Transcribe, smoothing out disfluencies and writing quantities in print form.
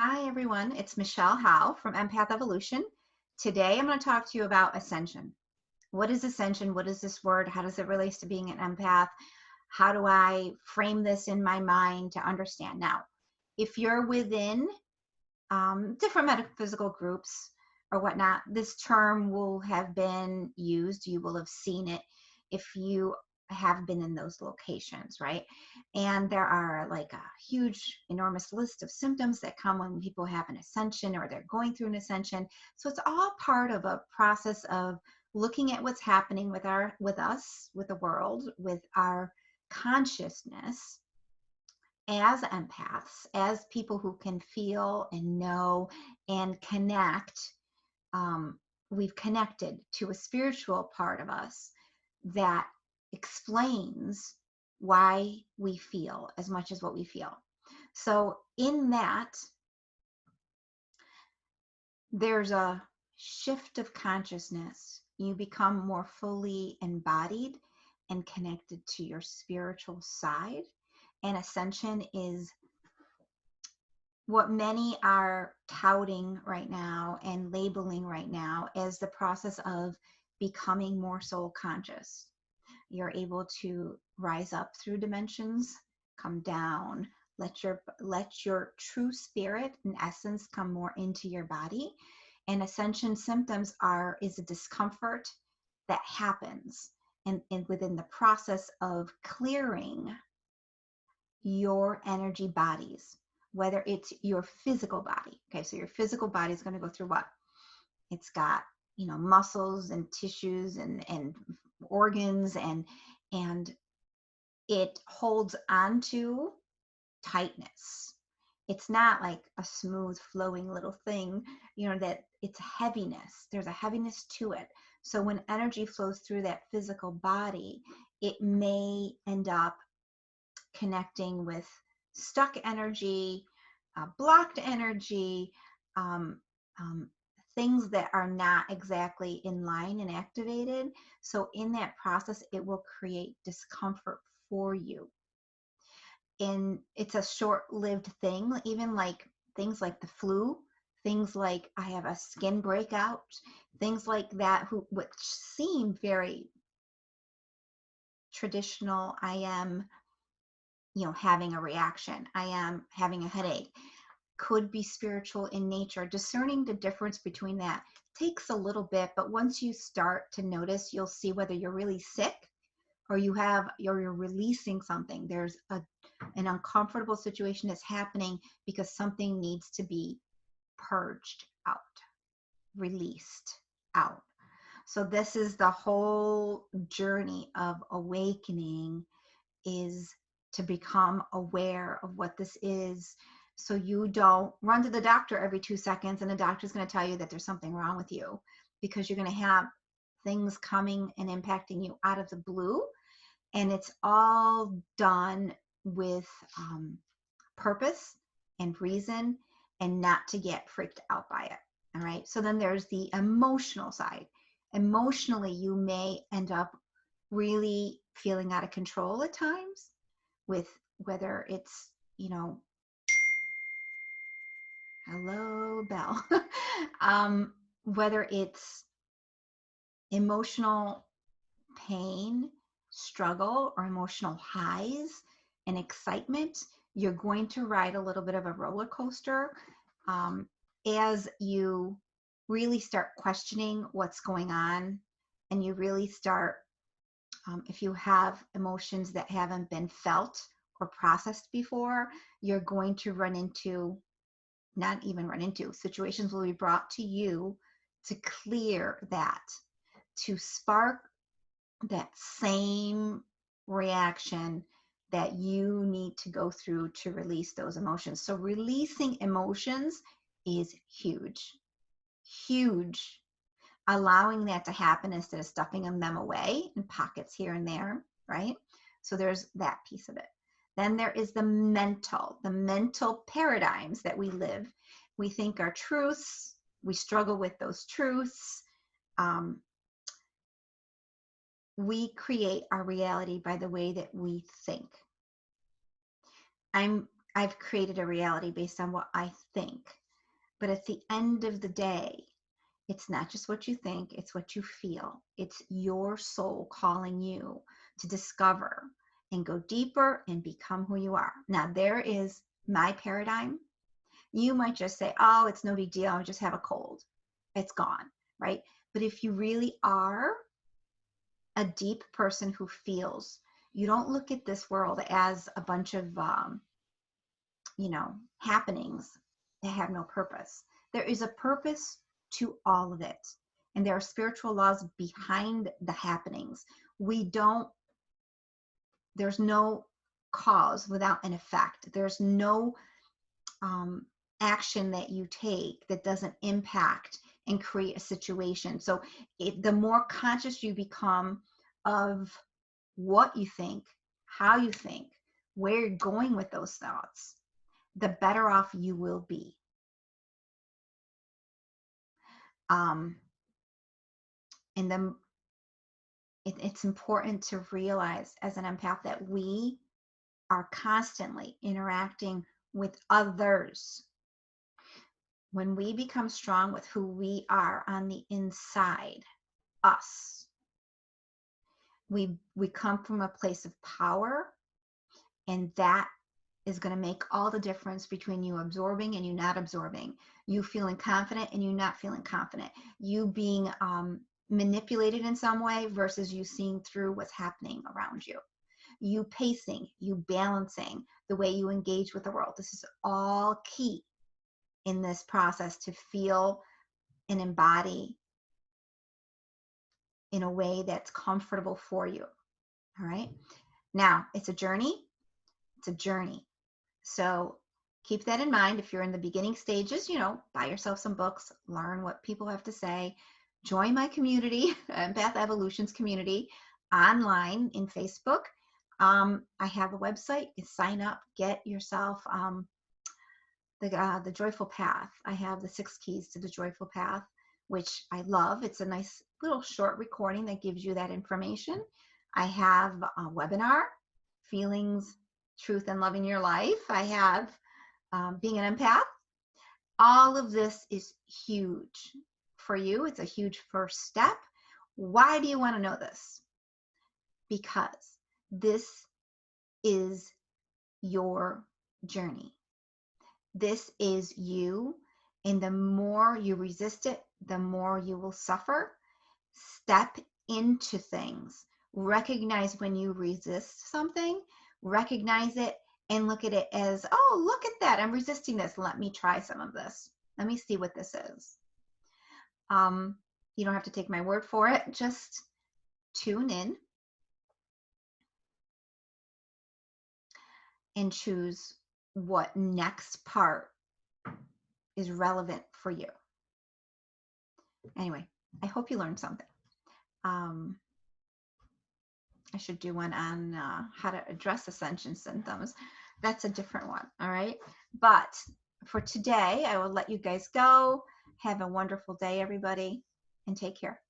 Hi, everyone. It's Michelle Howe from Empath Evolution. Today, I'm going to talk to you about Ascension. What is Ascension? What is this word? How does it relate to being an empath? How do I frame this in my mind to understand? Now, if you're within different metaphysical groups or whatnot, this term will have been used. You will have seen it if you have been in those locations, right? And there are like a huge, enormous list of symptoms that come when people have an ascension or they're going through an ascension. So it's all part of a process of looking at what's happening with us, with the world, with our consciousness as empaths, as people who can feel and know and connect. um, we've connected to a spiritual part of us that explains why we feel as much as what we feel. So in that, there's a shift of consciousness. You become more fully embodied and connected to your spiritual side. And ascension is what many are touting right now and labeling right now as the process of becoming more soul conscious. You're able to rise up through dimensions, come down, let your true spirit and essence come more into your body. And ascension symptoms is a discomfort that happens and within the process of clearing your energy bodies, whether it's your physical body. Okay, so your physical body is going to go through what? It's got, muscles and tissues and organs and it holds onto tightness. It's not like a smooth flowing little thing, that it's heaviness. There's a heaviness to it. So when energy flows through that physical body, it may end up connecting with stuck energy, blocked energy, um, um, things that are not exactly in line and activated. So in that process, it will create discomfort for you. And it's a short-lived thing, even like things like the flu, things like I have a skin breakout, things like that, which seem very traditional. I am having a reaction. I am having a headache. Could be spiritual in nature. Discerning the difference between that takes a little bit, but once you start to notice, you'll see whether you're really sick or you're releasing something. There's an uncomfortable situation that's happening because something needs to be purged out, released out. So this is the whole journey of awakening, is to become aware of what this is, so you don't run to the doctor every 2 seconds and the doctor's going to tell you that there's something wrong with you, because you're going to have things coming and impacting you out of the blue. And it's all done with purpose and reason, and not to get freaked out by it. All right. So then there's the emotional side. Emotionally, you may end up really feeling out of control at times, with whether it's, hello, Belle, whether it's emotional pain, struggle, or emotional highs and excitement. You're going to ride a little bit of a roller coaster as you really start questioning what's going on, and you really start, if you have emotions that haven't been felt or processed before, you're going to not even run into, situations will be brought to you to clear that, to spark that same reaction that you need to go through to release those emotions. So releasing emotions is huge, huge. Allowing that to happen instead of stuffing them away in pockets here and there, right? So there's that piece of it. Then there is the mental paradigms that we live. We think are truths. We struggle with those truths. We create our reality by the way that we think. I've created a reality based on what I think. But at the end of the day, it's not just what you think, it's what you feel. It's your soul calling you to discover and go deeper and become who you are. Now, there is my paradigm. You might just say, oh, it's no big deal. I just have a cold. It's gone, right? But if you really are a deep person who feels, you don't look at this world as a bunch of, happenings that have no purpose. There is a purpose to all of it. And there are spiritual laws behind the happenings. There's no cause without an effect. There's no action that you take that doesn't impact and create a situation. So the more conscious you become of what you think, how you think, where you're going with those thoughts, the better off you will be. And then it's important to realize as an empath that we are constantly interacting with others. When we become strong with who we are on the inside, us, we come from a place of power, and that is going to make all the difference between you absorbing and you not absorbing, you feeling confident and you not feeling confident, you being manipulated in some way versus you seeing through what's happening around you, you pacing, you balancing the way you engage with the world. This is all key in this process to feel and embody in a way that's comfortable for you. All right. Now, it's a journey. It's a journey. So keep that in mind. If you're in the beginning stages, buy yourself some books, learn what people have to say, join my community, Empath Evolution's community, online in Facebook. I have a website. You sign up, get yourself the Joyful Path. I have the 6 keys to the Joyful Path, which I love. It's a nice little short recording that gives you that information. I have a webinar, Feelings, Truth, and Loving Your Life. I have Being an Empath. All of this is huge for you. It's a huge first step. Why do you want to know this? Because this is your journey. This is you. And the more you resist it, the more you will suffer. Step into things. Recognize when you resist something, recognize it, and look at it as, oh, look at that. I'm resisting this. Let me try some of this. Let me see what this is. You don't have to take my word for it. Just tune in and choose what next part is relevant for you. Anyway, I hope you learned something. I should do one on how to address Ascension symptoms. That's a different one, all right? But for today, I will let you guys go. Have a wonderful day, everybody, and take care.